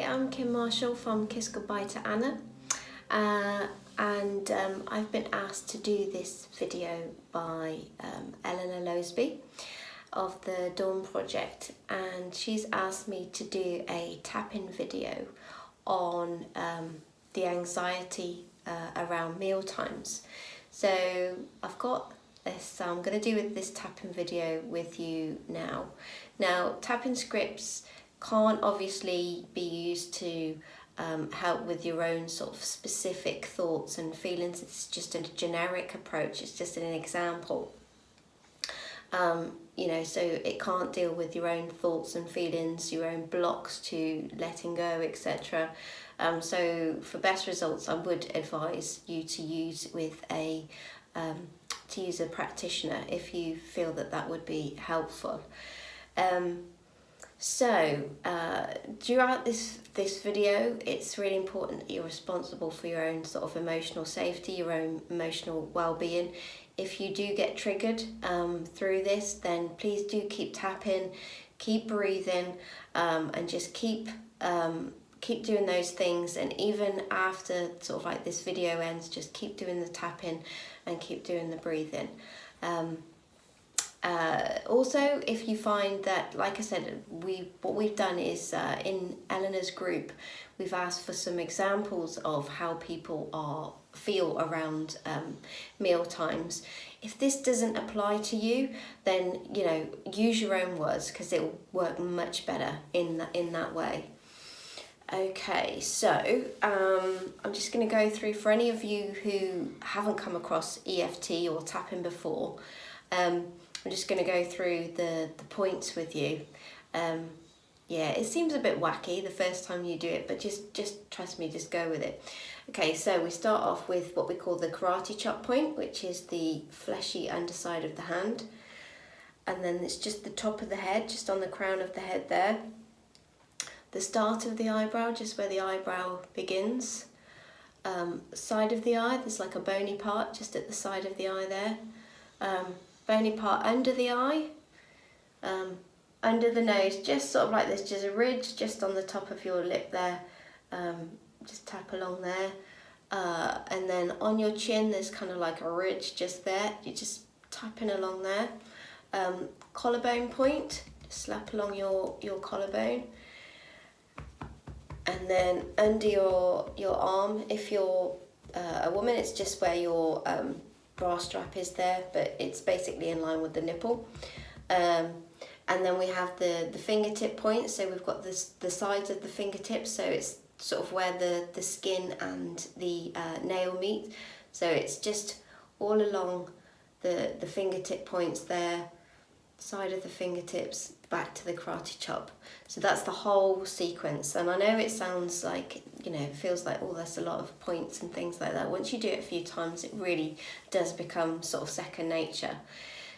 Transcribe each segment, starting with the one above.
I'm Kim Marshall from Kiss Goodbye to Anna, and I've been asked to do this video by Eleanor of the Dawn Project, and she's asked me to do a tap-in video on the anxiety around meal times. So I've got this, I'm going to do this tap-in video with you now. Now, tap-in scripts can't obviously be used to help with your own sort of specific thoughts and feelings. It's just a generic approach, it's just an example. You know, so it can't deal with your own thoughts and feelings, your own blocks to letting go, etc. So for best results, I would advise you to use with a practitioner if you feel that that would be helpful. Throughout this video, it's really important that you're responsible for your own sort of emotional safety, your own emotional well-being. If you do get triggered through this, then please do keep tapping, keep breathing, and just keep doing those things. And even after sort of like this video ends, just keep doing the tapping and keep doing the breathing. Also, if you find that, like I said, what we've done is in Eleanor's group, we've asked for some examples of how people feel around meal times. If this doesn't apply to you, then use your own words, because it will work much better in that way. Okay, so I'm just going to go through, for any of you who haven't come across EFT or tapping before, I'm just going to go through the points with you. Yeah, it seems a bit wacky the first time you do it, but just trust me, just go with it. Okay, so we start off with what we call the karate chop point, which is the fleshy underside of the hand. And then it's just the top of the head, just on the crown of the head there. The start of the eyebrow, just where the eyebrow begins. Side of the eye, there's like a bony part just at the side of the eye there. Bony part under the eye, under the nose, just sort of like this, just a ridge just on the top of your lip there. Just tap along there. And then on your chin, there's kind of like a ridge just there. You're just tapping along there. Collarbone point, just slap along your collarbone. And then under your arm, if you're a woman, it's just where your bra strap is there, but it's basically in line with the nipple. And then we have the fingertip point, so we've got the sides of the fingertips, so it's sort of where the skin and the nail meet. So it's just all along the fingertip points there, side of the fingertips, back to the karate chop. So that's the whole sequence. And I know it sounds like, it feels like, oh, there's a lot of points and things like that. Once you do it a few times, it really does become sort of second nature.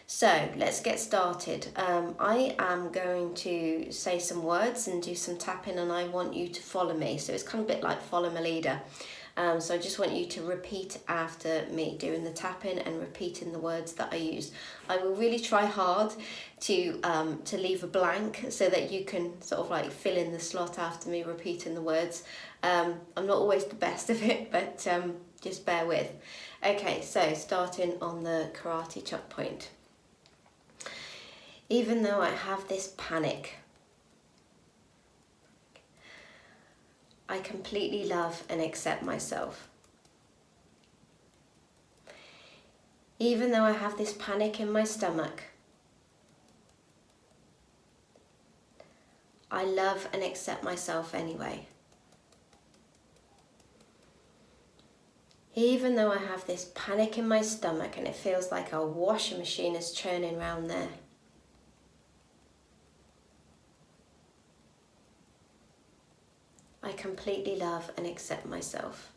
So let's get started. I am going to say some words and do some tapping, and I want you to follow me. So it's kind of a bit like follow my leader. So I just want you to repeat after me, doing the tapping and repeating the words that I use. I will really try hard to leave a blank so that you can sort of like fill in the slot after me repeating the words. I'm not always the best of it, but just bear with. Okay, so starting on the karate chop point. Even though I have this panic, I completely love and accept myself. Even though I have this panic in my stomach, I love and accept myself anyway. Even though I have this panic in my stomach and it feels like a washing machine is churning round there, I completely love and accept myself.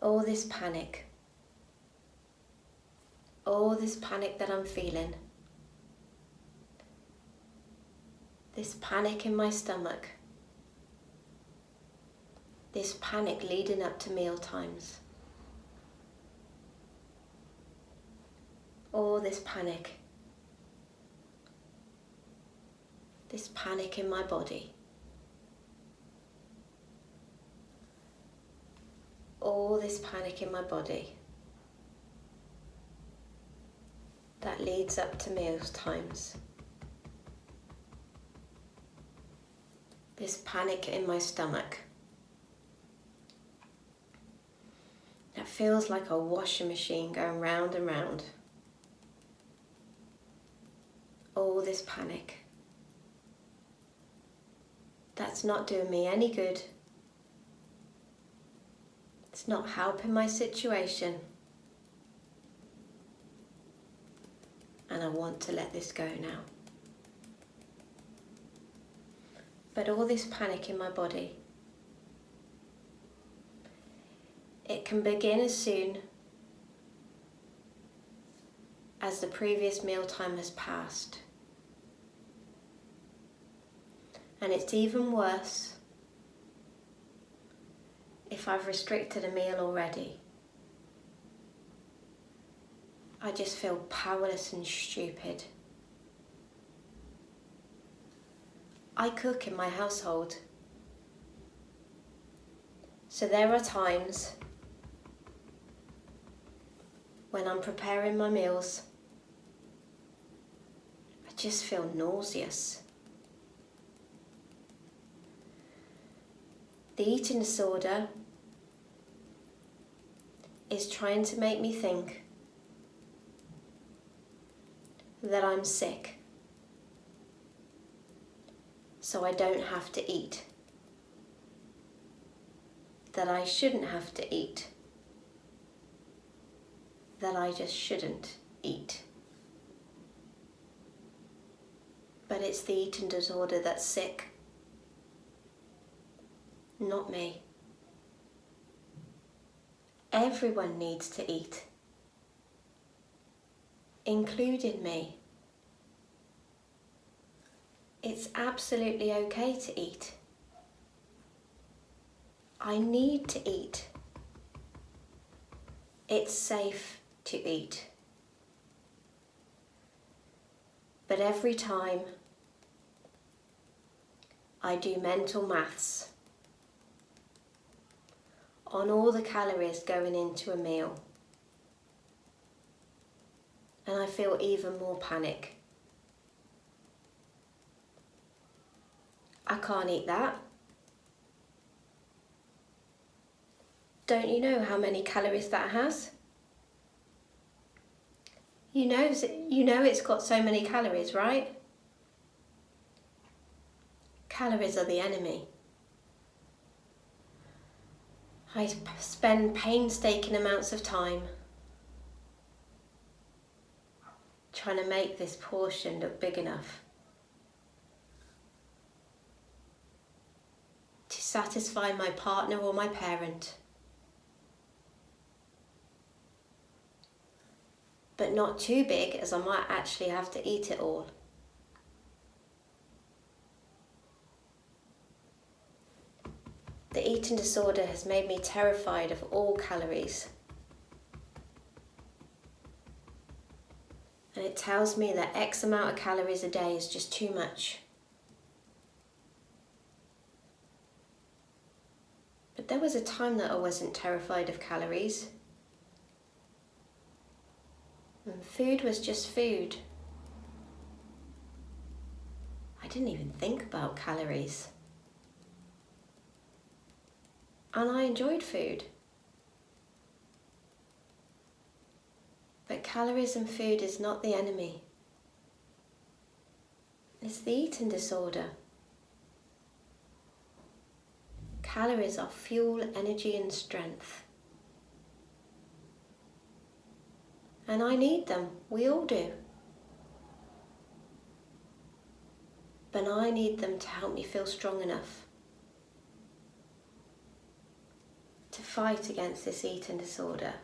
All this panic that I'm feeling, this panic in my stomach, this panic leading up to meal times, all this panic, this panic in my body. All this panic in my body that leads up to meal times. This panic in my stomach that feels like a washing machine going round and round. All this panic that's not doing me any good. It's not helping my situation. And I want to let this go now. But all this panic in my body, it can begin as soon as the previous mealtime has passed. And it's even worse if I've restricted a meal already. I just feel powerless and stupid. I cook in my household, so there are times when I'm preparing my meals, I just feel nauseous. The eating disorder is trying to make me think that I'm sick, so I don't have to eat, that I shouldn't have to eat, that I just shouldn't eat. But it's the eating disorder that's sick, not me. Everyone needs to eat, including me. It's absolutely okay to eat. I need to eat. It's safe to eat. But every time I do mental maths on all the calories going into a meal, and I feel even more panic. I can't eat that. Don't you know how many calories that has? You know it's got so many calories, right? Calories are the enemy. I spend painstaking amounts of time trying to make this portion look big enough to satisfy my partner or my parent, but not too big as I might actually have to eat it all. The eating disorder has made me terrified of all calories. And it tells me that X amount of calories a day is just too much. But there was a time that I wasn't terrified of calories. And food was just food. I didn't even think about calories. And I enjoyed food. But calories and food is not the enemy. It's the eating disorder. Calories are fuel, energy and strength. And I need them. We all do. But I need them to help me feel strong enough to fight against this eating disorder.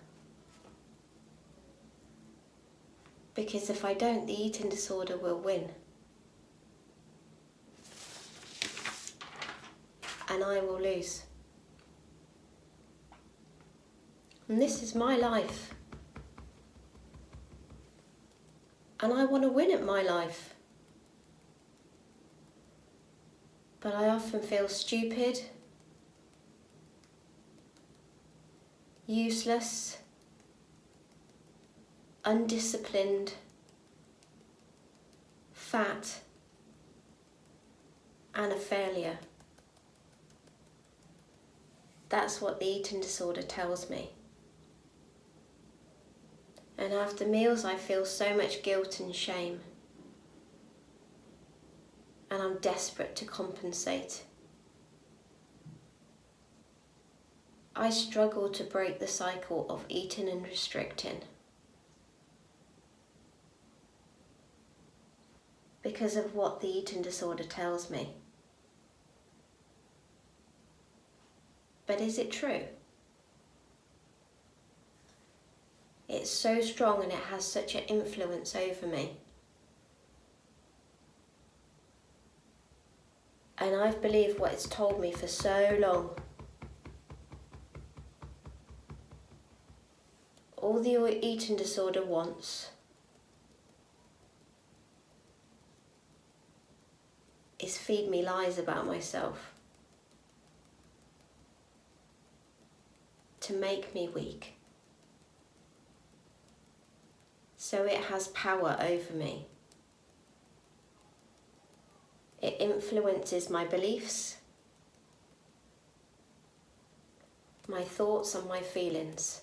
Because if I don't, the eating disorder will win. And I will lose. And this is my life. And I want to win at my life. But I often feel stupid, useless, undisciplined, fat, and a failure. That's what the eating disorder tells me. And after meals I feel so much guilt and shame. And I'm desperate to compensate. I struggle to break the cycle of eating and restricting. Because of what the eating disorder tells me. But is it true? It's so strong and it has such an influence over me. And I've believed what it's told me for so long. All the eating disorder wants is feed me lies about myself. To make me weak. So it has power over me. It influences my beliefs, my thoughts and my feelings.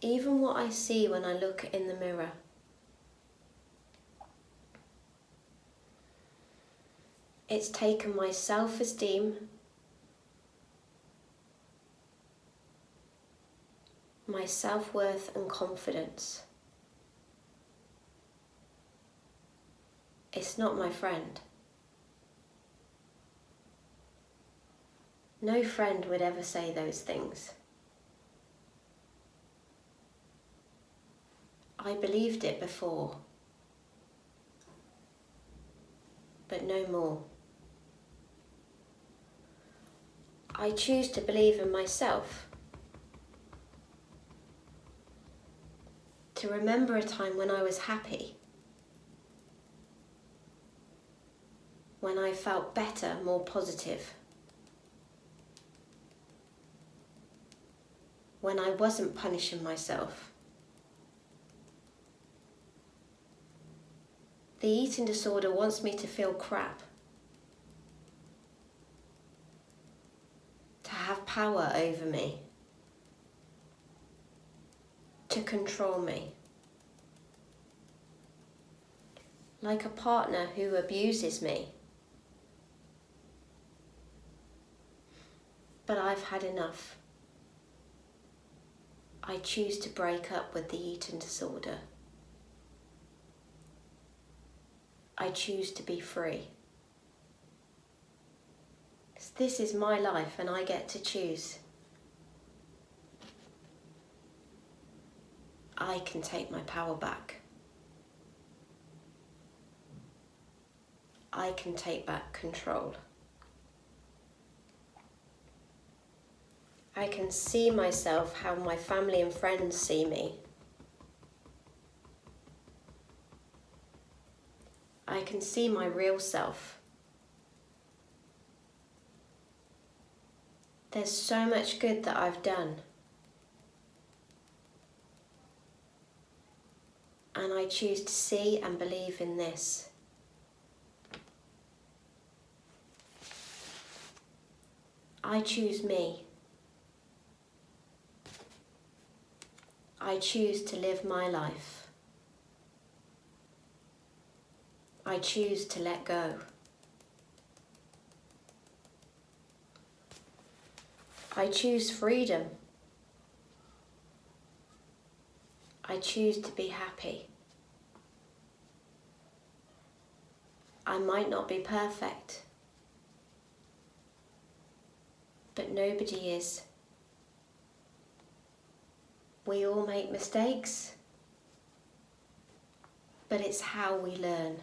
Even what I see when I look in the mirror. It's taken my self-esteem, my self-worth and confidence. It's not my friend. No friend would ever say those things. I believed it before, but no more. I choose to believe in myself. To remember a time when I was happy. When I felt better, more positive. When I wasn't punishing myself. The eating disorder wants me to feel crap. To have power over me. To control me. Like a partner who abuses me. But I've had enough. I choose to break up with the eating disorder. I choose to be free. This is my life and I get to choose. I can take my power back. I can take back control. I can see myself how my family and friends see me. I can see my real self. There's so much good that I've done. And I choose to see and believe in this. I choose me. I choose to live my life. I choose to let go. I choose freedom. I choose to be happy. I might not be perfect, but nobody is. We all make mistakes, but it's how we learn.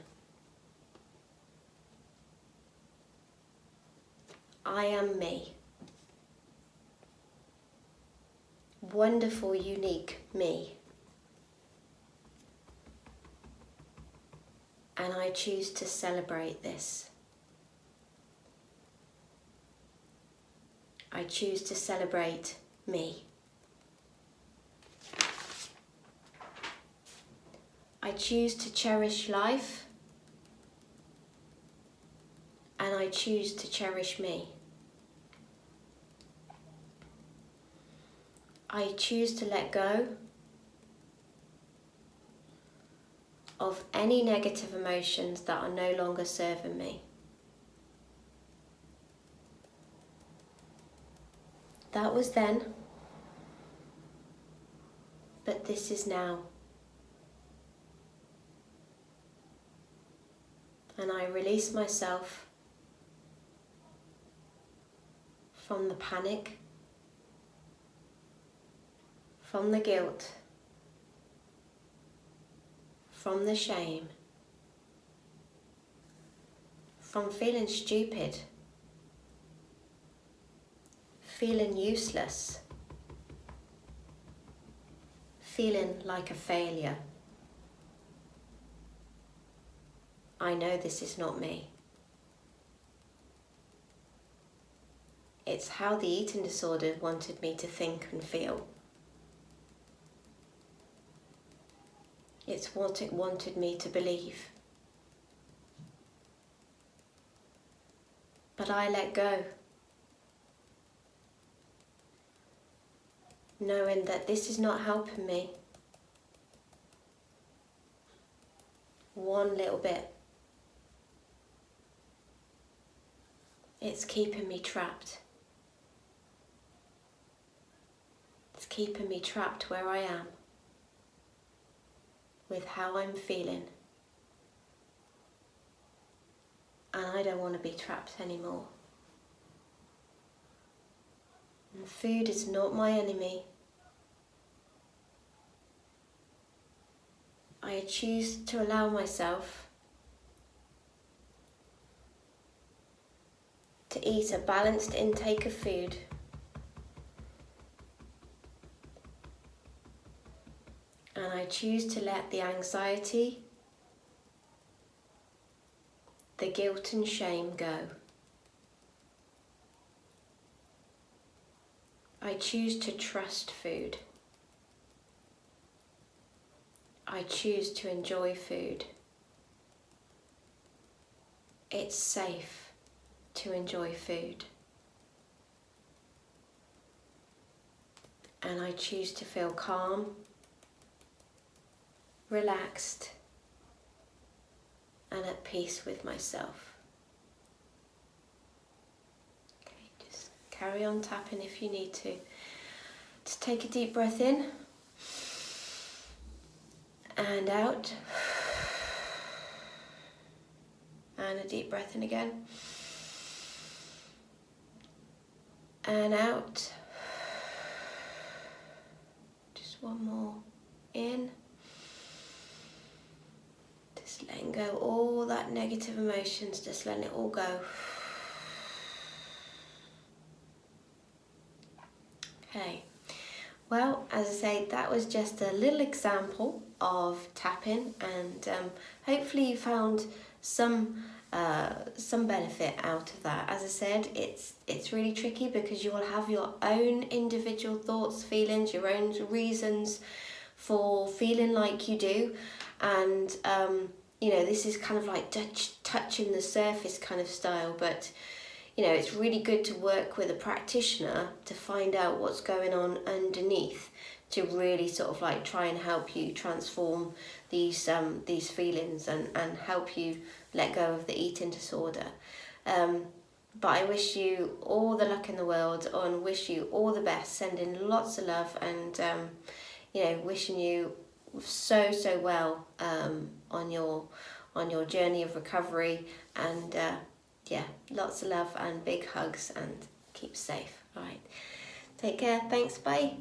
I am me. Wonderful, unique me. And I choose to celebrate this. I choose to celebrate me. I choose to cherish life, and I choose to cherish me. I choose to let go of any negative emotions that are no longer serving me. That was then, but this is now. And I release myself from the panic, from the guilt, from the shame, from feeling stupid, feeling useless, feeling like a failure. I know this is not me. It's how the eating disorder wanted me to think and feel. It's what it wanted me to believe. But I let go, knowing that this is not helping me one little bit. It's keeping me trapped. It's keeping me trapped where I am, with how I'm feeling. And I don't want to be trapped anymore. And food is not my enemy. I choose to allow myself to eat a balanced intake of food, and I choose to let the anxiety, the guilt and shame go. I choose to trust food. I choose to enjoy food. It's safe to enjoy food. And I choose to feel calm, relaxed, and at peace with myself. Okay, just carry on tapping if you need to. Just take a deep breath in and out. And a deep breath in again. And out. Just one more. In. Just letting go all that negative emotions, just letting it all go. Okay. Well, as I say, that was just a little example of tapping, and hopefully you found some benefit out of that. As I said, it's really tricky because you will have your own individual thoughts, feelings, your own reasons for feeling like you do, and this is kind of like touching the surface kind of style, but it's really good to work with a practitioner to find out what's going on underneath, to really sort of like try and help you transform these feelings and help you let go of the eating disorder. But I wish you all the luck in the world, and wish you all the best, sending lots of love, and wishing you so well on your journey of recovery, and lots of love and big hugs, and keep safe. All right, take care, thanks, bye.